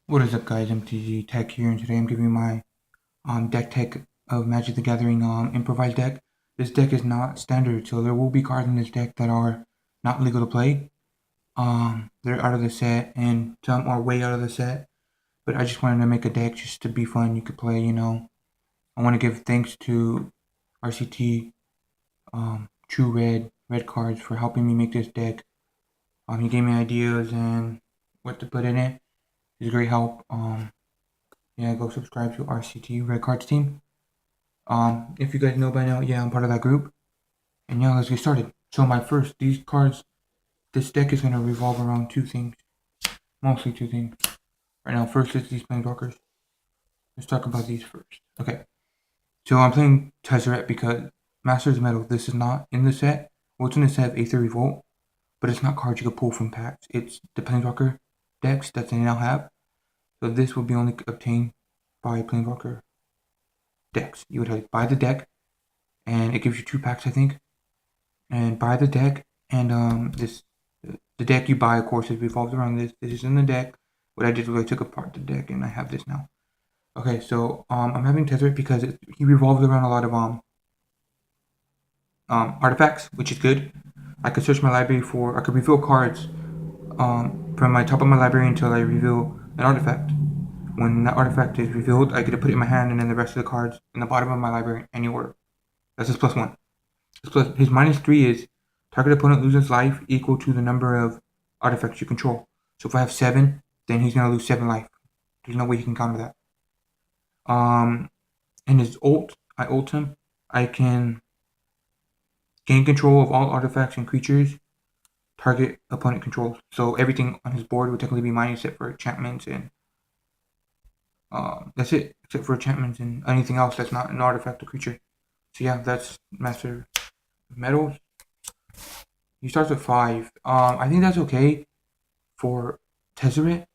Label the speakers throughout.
Speaker 1: What is up, guys? MTG Tech here, and today I'm giving you my deck tech of Magic the Gathering Improvise deck. This deck is not standard, so there will be cards in this deck that are not legal to play. They're out of the set, and some are way out of the set. But I just wanted to make a deck just to be fun. You could play, I want to give thanks to RCT, True Red Cards for helping me make this deck. He gave me ideas and what to put in it. He's a great help. Yeah, go subscribe to RCT Red Cards team. If you guys know by now, yeah, I'm part of that group. And yeah, let's get started. So these cards, this deck is gonna revolve around two things, mostly two things. Right now, first is these Planeswalkers. Let's talk about these first. Okay, so I'm playing Tezzeret because Master's Metal. This is not in the set. Well, it's in the set of Aether Revolt, but it's not cards you can pull from packs. It's the Planeswalker decks that they now have. So this will be only obtained by Planeswalker decks. You would have to buy the deck, and it gives you 2 packs, I think. And buy the deck, and the deck you buy, of course, is revolved around this. This is in the deck. What I did was I took apart the deck, and I have this now. Okay, so I'm having Tezzeret because he revolves around a lot of artifacts, which is good. I could search my library I could reveal cards from my top of my library until I reveal an artifact. When that artifact is revealed, I get to put it in my hand, and then the rest of the cards in the bottom of my library, any order. That's his +1. His -3 is target opponent loses life equal to the number of artifacts you control. So if I have 7, then he's gonna lose 7 life. There's no way he can counter that. In his ult, I ult him. I can gain control of all artifacts and creatures target opponent controls. So everything on his board would technically be mine except for enchantments and that's it. Except for enchantments and anything else that's not an artifact or creature. So yeah, that's Master Metals. He starts with 5. I think that's okay for Tezzeret.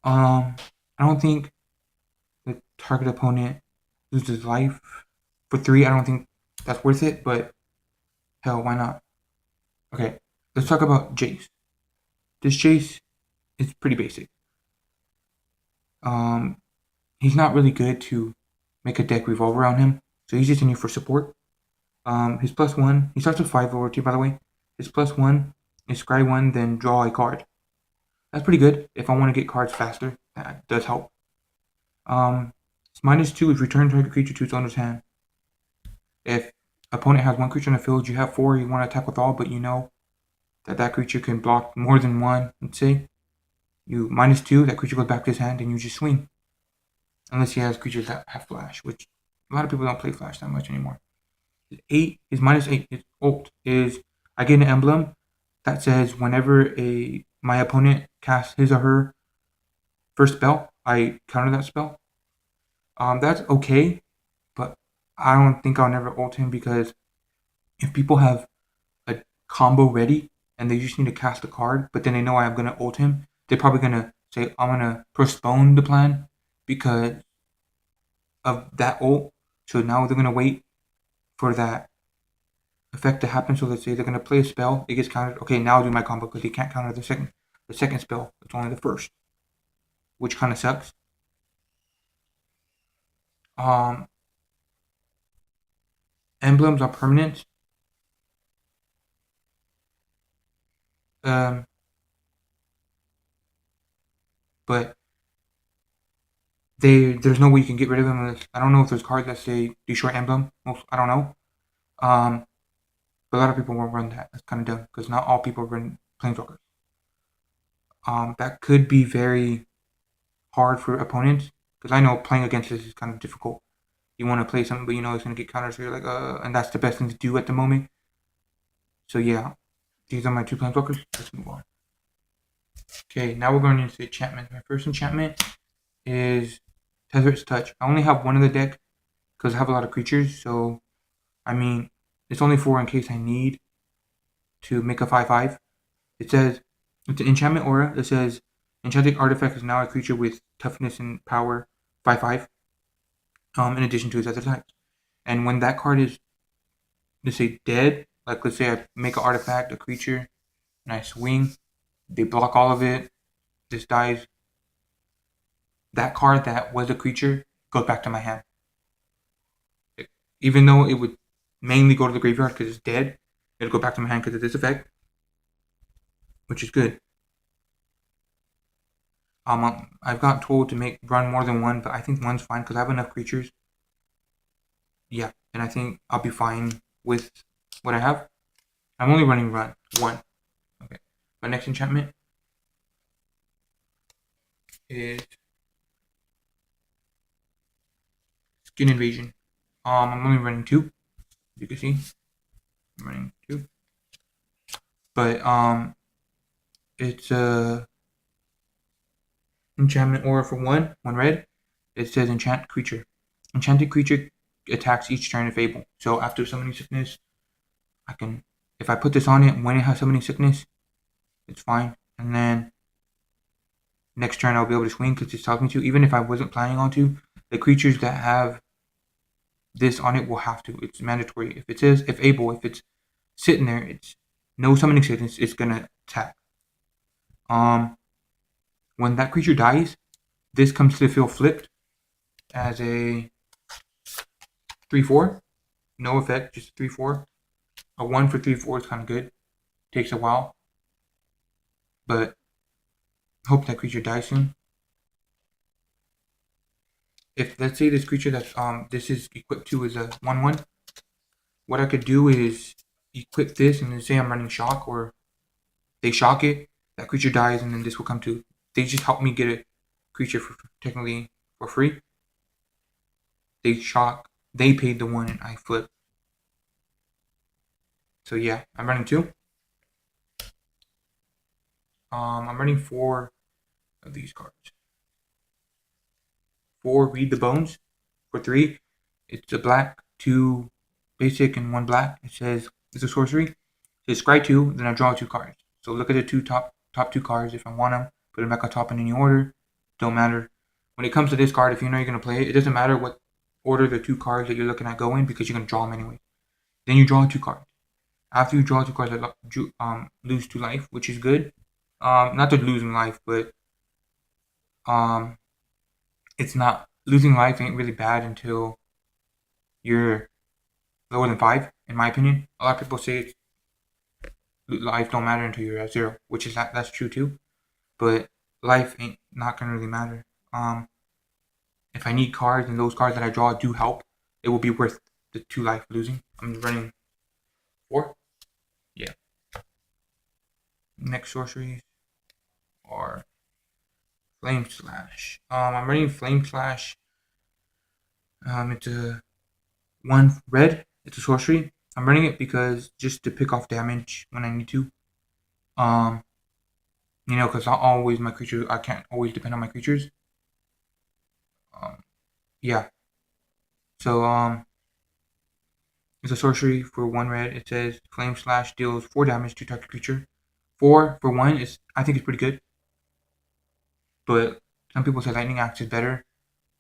Speaker 1: I don't think the target opponent loses life for 3. I don't think that's worth it, but hell, why not? Okay, let's talk about Jace. This Jace is pretty basic. He's not really good to make a deck revolve around him, so he's just in here for support. His +1, he starts with 5 over 2, by the way. His +1 is scry 1, then draw a card. That's pretty good if I want to get cards faster. That does help. His -2 is return target creature to its owner's hand. If opponent has 1 creature on the field, you have 4, you want to attack with all, but you know that creature can block more than 1, let's say. You -2, that creature goes back to his hand, and you just swing. Unless he has creatures that have flash, which a lot of people don't play flash that much anymore. His -8, his ult is I get an emblem that says whenever my opponent casts his or her first spell, I counter that spell. That's okay, but I don't think I'll never ult him because if people have a combo ready and they just need to cast a card, but then they know I'm gonna ult him, they're probably gonna say I'm gonna postpone the plan because of that ult. So now they're gonna wait for that effect to happen. So let's say they're gonna play a spell, it gets countered. Okay, now I'll do my combo because they can't counter the second spell. It's only the first, which kind of sucks. Emblems are permanent. But there's no way you can get rid of them unless I don't know if there's cards that say destroy emblem. I don't know. But a lot of people won't run that. That's kind of dumb because not all people run Planeswalkers. That could be very hard for opponents because I know playing against this is kind of difficult. You want to play something, but you know it's going to get countered, so you're like, and that's the best thing to do at the moment. So yeah, these are my 2 Planeswalkers. Let's move on. Okay, now we're going into enchantment. My first enchantment is Tezzeret's Touch. I only have 1 in the deck because I have a lot of creatures, so I mean, it's only 4 in case I need to make a 5/5. It says, it's an enchantment aura that says, enchanted artifact is now a creature with toughness and power 5/5, in addition to its other types. And when that card is, let's say, dead, like let's say I make an artifact, a creature, and I swing, they block all of it, this dies, that card that was a creature goes back to my hand. Even though it would mainly go to the graveyard because it's dead, it'll go back to my hand because of this effect, which is good. I've got told to run more than one, but I think one's fine because I have enough creatures. Yeah, and I think I'll be fine with what I have. I'm only running one. Okay. My next enchantment is Skin Invasion. I'm only running 2. You can see, I'm running 2. But it's a enchantment aura for 1 red. It says enchant creature. Enchanted creature attacks each turn if able. So after summoning sickness, I can, if I put this on it when it has summoning sickness, it's fine. And then next turn I'll be able to swing because it's tells me to. Even if I wasn't planning on to, the creatures that have this on it will have to. It's mandatory. If it says if able, if it's sitting there, it's no summoning sickness, it's gonna attack. When that creature dies, this comes to the field flipped as a 3/4. No effect, just 3/4. A 1 for 3/4 is kind of good. Takes a while, but hope that creature dies soon. If let's say this creature that this is equipped to is a 1/1, what I could do is equip this and then say I'm running shock or they shock it, that creature dies, and then this will come to. They just help me get a creature for technically for free. They shock, they paid the 1 and I flip. So yeah, I'm running 2. I'm running 4 of these cards. 4 Read the Bones for 3. It's a black, 2 basic, and 1 black. It says it's a sorcery. It says scry 2, then I draw 2 cards. So look at the top 2 cards. If I want them, put them back on top in any order. Don't matter. When it comes to this card, if you know you're gonna play it, it doesn't matter what order the 2 cards that you're looking at go in because you're gonna draw them anyway. Then you draw 2 cards. After you draw 2 cards, I lose 2 life, which is good. Not to losing life, but it's not losing life ain't really bad until you're lower than 5, in my opinion. A lot of people say life don't matter until you're at 0, which is that's true too. But life ain't not gonna really matter. If I need cards and those cards that I draw do help, it will be worth the 2 life losing. I'm running 4. Yeah. Next sorceries are Flame Slash. I'm running Flame Slash. It's a 1 red. It's a sorcery. I'm running it because just to pick off damage when I need to. Because not always my creature. I can't always depend on my creatures. Yeah. So it's a sorcery for 1 red. It says Flame Slash deals 4 damage to target creature. 4 for 1 is I think it's pretty good. But some people say Lightning Axe is better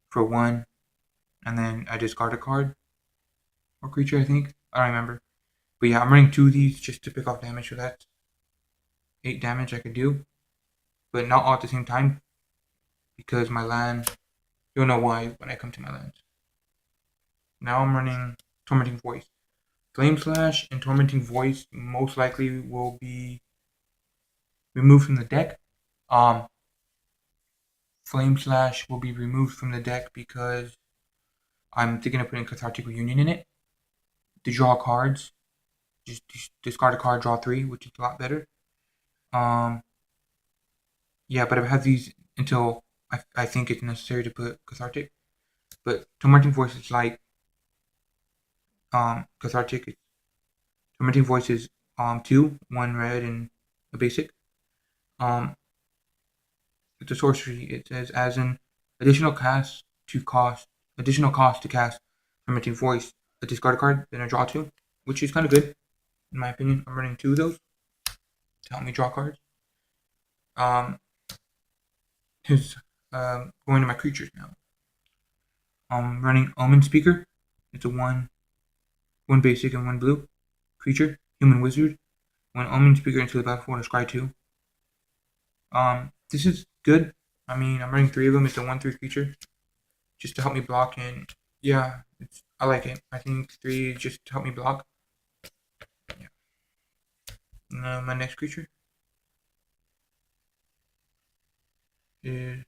Speaker 1: for 1, and then I discard a card or creature. I think I don't remember. But yeah, I'm running 2 of these just to pick off damage. So that's 8 damage I could do, but not all at the same time because my land. You'll know why when I come to my lands. Now I'm running Tormenting Voice. Flame Slash and Tormenting Voice most likely will be removed from the deck. Flame Slash will be removed from the deck because I'm thinking of putting Cathartic Reunion in it. To draw cards, just discard a card, draw 3, which is a lot better. Yeah, but I've had these until I think it's necessary to put Cathartic. But Tormenting Voice is like Cathartic. Tormenting Voice is 2, 1 red and a basic. It's a sorcery. It says as an additional cost to cast Tormenting Voice, a discard a card, then I draw 2, which is kind of good in my opinion. I'm running 2 of those to help me draw cards. Going to my creatures now. I'm running Omen Speaker. It's a 1 basic and 1 blue creature, human wizard. When Omen Speaker into the battlefield, I scry 2. This is good I'm running 3 of them. It's a 1/3 creature, just to help me block. And yeah, I like it. I think 3 just to help me block. Yeah. Now my next creature is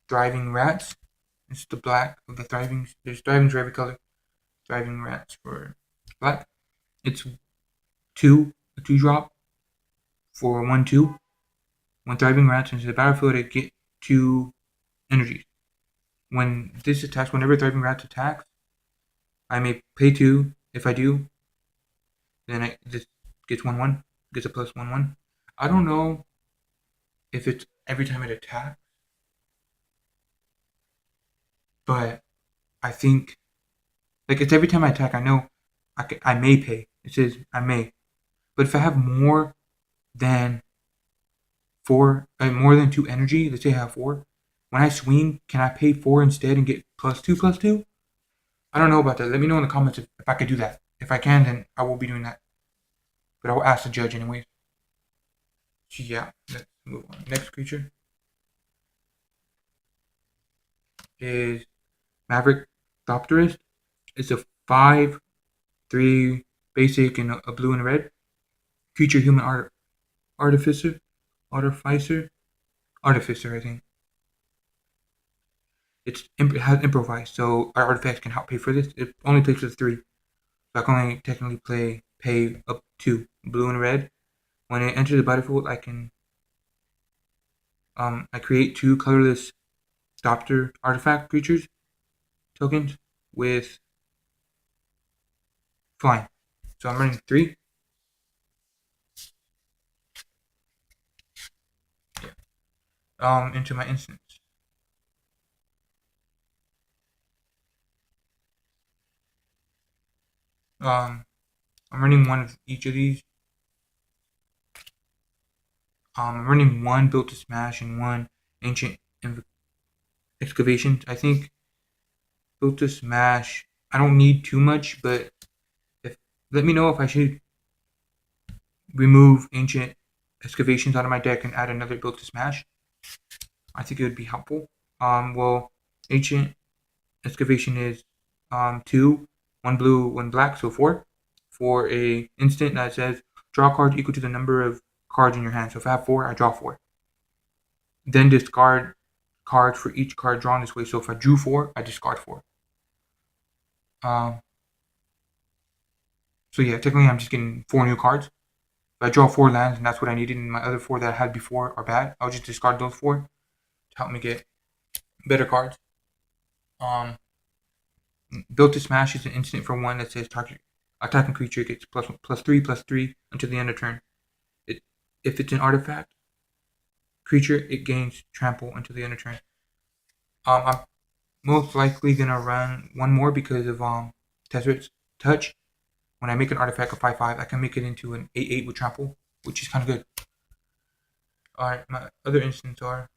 Speaker 1: Thriving Rats. It's the black of the Thriving. There's Thrivings for every color. Thriving Rats for black. It's a 2 drop for 1/2. When Thriving Rats into the battlefield, it get 2 energies. When this attacks, whenever Thriving Rats attacks, I may pay 2. If I do, then this gets 1/1, gets a plus 1/1. I don't know if it's every time it attacks, but I think like it's every time I attack. I know I may pay. It says I may, but if I have than more than 2 energy, let's say I have 4. When I swing, can I pay 4 instead and get +2/+2? I don't know about that. Let me know in the comments if I could do that. If I can, then I will be doing that. But I will ask the judge anyways. So yeah, let's move on. Next creature is Maverick Thopterist. It's a 5/3 basic and a blue and a red. Creature human artificer. Artificer? Artificer, I think. It has Improvise, so our artifacts can help pay for this. It only plays for 3. So I can only technically pay up 2 blue and red. When it enters the battlefield, I create 2 colorless Thopter artifact creatures tokens with flying. So I'm running 3. Into my instance. I'm running 1 of each of these. I'm running 1 Built to Smash and 1 Ancient Excavations. I think Built to Smash, I don't need too much, but let me know if I should remove Ancient Excavations out of my deck and add another Built to Smash. I think it would be helpful. Well, Ancient Excavation is 2, 1 blue, 1 black, so 4. For a instant that says draw a card equal to the number of cards in your hand. So if I have 4, I draw 4. Then discard cards for each card drawn this way. So if I drew 4, I discard 4. So yeah, technically I'm just getting 4 new cards. If I draw 4 lands and that's what I needed, and my other 4 that I had before are bad, I'll just discard those 4 to help me get better cards. Built to Smash is an instant for 1 that says target attacking creature gets +3/+3 until the end of turn. If it's an artifact creature, it gains trample until the end of turn. I'm most likely gonna run 1 more because of Tezzret's Touch. When I make an artifact a 5/5, I can make it into an 8/8 with trample, which is kind of good. Alright, my other instants are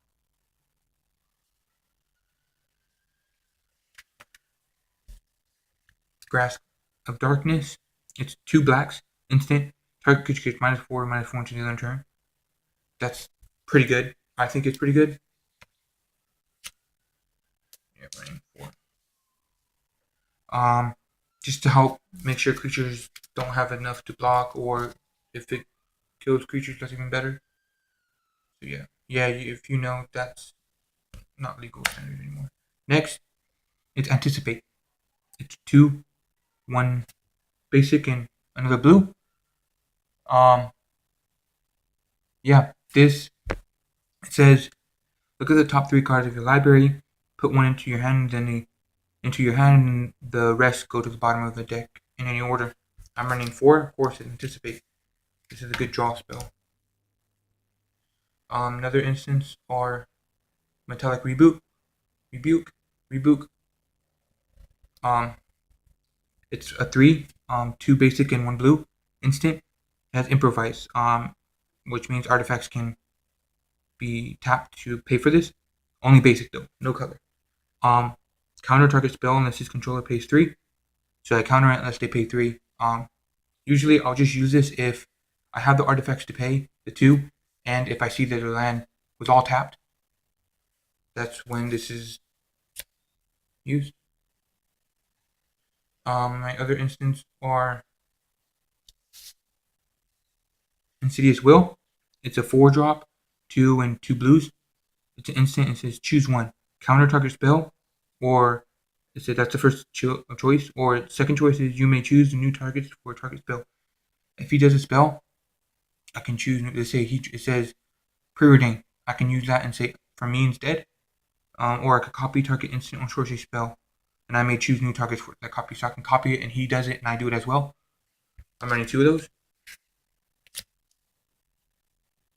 Speaker 1: Grasp of Darkness. It's 2 blacks, instant. Target creature gets -4/-4 until the end of turn. That's pretty good. I think it's pretty good. Yeah, running 4. Just to help make sure creatures don't have enough to block, or if it kills creatures, that's even better. So yeah, if you know, that's not legal standard anymore. Next, it's Anticipate. It's 2, 1 basic and another blue. Yeah, this it says look at the top 3 cards of your library, put 1 into your hand, and the rest go to the bottom of the deck in any order. I'm running 4, of course, it's Anticipate. This is a good draw spell. Another instance are Metallic Rebuke. It's a 3, 2 basic and 1 blue. Instant. It has Improvise, which means artifacts can be tapped to pay for this. Only basic though, no color. Counter target spell unless his controller pays 3. So I counter it unless they pay 3. Usually I'll just use this if I have the artifacts to pay, the 2, and if I see that the land was all tapped, that's when this is used. My other instance are Insidious Will. It's a 4-drop, 2 and 2 blues. It's an instant. It says choose one. Counter target spell, or it says that's the first choice. Or second choice is you may choose new targets for a target spell. If he does a spell, I can choose. Let's say it says preordain. I can use that and say for me instead. Or I could copy target instant or sorcery spell, and I may choose new targets for that copy. So I can copy it, and he does it, and I do it as well. I'm running 2 of those.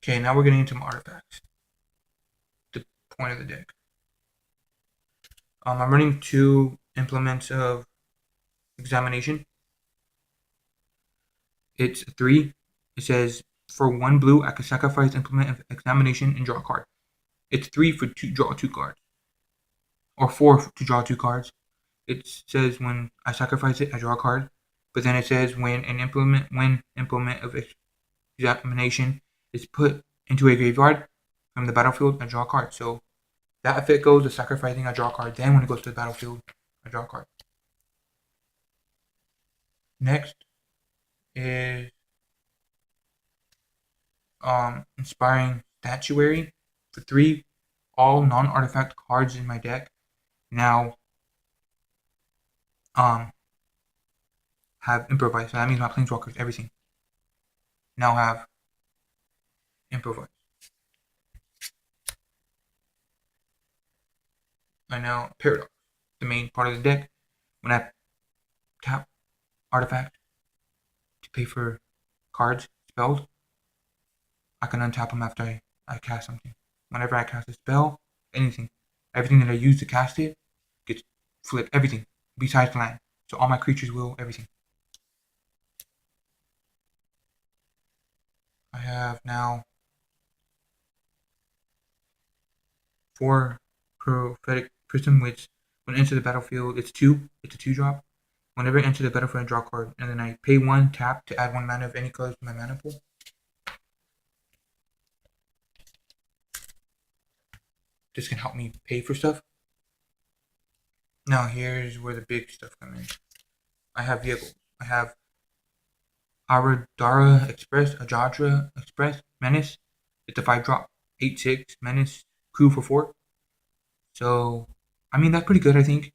Speaker 1: Okay, now we're getting into my artifacts. The point of the deck. I'm running 2 implements of examination. It's 3. It says for 1 blue, I can sacrifice implement of examination and draw a card. It's 3 for draw 2 cards, or 4 to draw 2 cards. It says when I sacrifice it, I draw a card. But then it says when implement of examination is put into a graveyard from the battlefield, I draw a card. So that effect goes to sacrificing, I draw a card. Then when it goes to the battlefield, I draw a card. Next is Inspiring Statuary for 3. All non-artifact cards in my deck now have Improvise. So that means my planeswalkers, everything, now have Improvise. I now Paradox, the main part of the deck. When I tap artifact to pay for cards, spells, I can untap them after I cast something. Whenever I cast a spell, anything, everything that I use to cast it gets flipped. Everything besides land. So all my creatures will, everything. I have now 4 Prophetic Prism, which when it enters the battlefield, it's 2. It's a 2-drop. Whenever it enters the battlefield, I draw a card, and then I pay 1 tap to add 1 mana of any color to my mana pool. This can help me pay for stuff. Now here's where the big stuff comes in. I have vehicles. I have Aradara Express, Ajadra Express, Menace. It's a 5-drop, 8/6 Menace, crew for 4. So, I mean, that's pretty good, I think.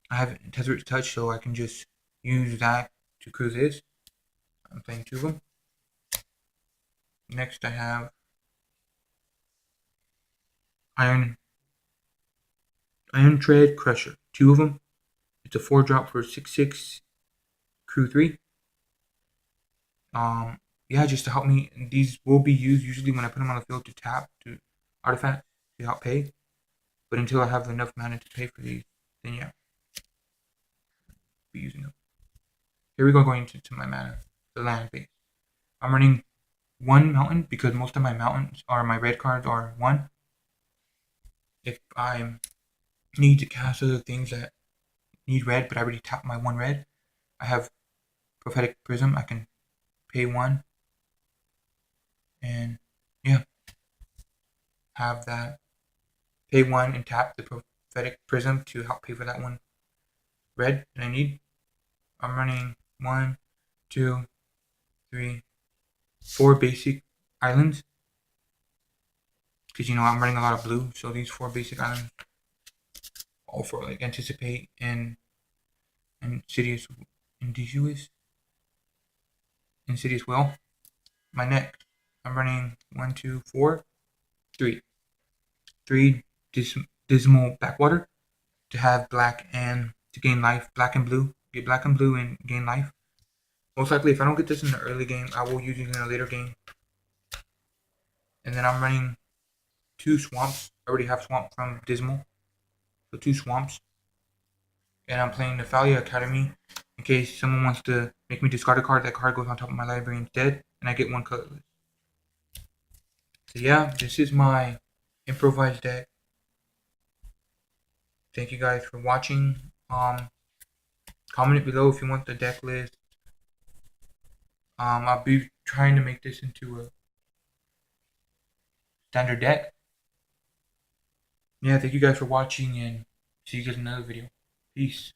Speaker 1: I have Tezzeret Touch, so I can just use that to crew this. I'm playing 2 of them. Next, I have Iron Tread Crusher, 2 of them. It's a 4-drop for 6/6, crew 3. Yeah, just to help me. These will be used usually when I put them on the field to tap to artifact to help pay. But until I have enough mana to pay for these, then yeah, be using them. Here we go, going to my mana, the land base. I'm running 1 mountain because most of my mountains are my red cards are 1. If I need to cast other things that need red, but I already tapped my 1 red, I have Prophetic Prism. I can pay 1, and yeah, have that. Pay 1 and tap the Prophetic Prism to help pay for that 1 red that I need. I'm running 1, 2, 3, 4 basic islands because I'm running a lot of blue. So these 4 basic islands, all for like Anticipate and Insidious Will. My next, I'm running 1, 2, 4, 3. 3 Dismal Backwater to have black and to gain life. Black and blue. Get black and blue and gain life. Most likely, if I don't get this in the early game, I will use it in a later game. And then I'm running 2 swamps. I already have swamp from Dismal. So 2 swamps. And I'm playing the Thalia Academy in case someone wants to make me discard a card. That card goes on top of my library instead, and I get 1 colorless. So yeah, this is my improvised deck. Thank you guys for watching. Comment below if you want the deck list. I'll be trying to make this into a standard deck. Yeah, thank you guys for watching, and see you guys in another video. Peace.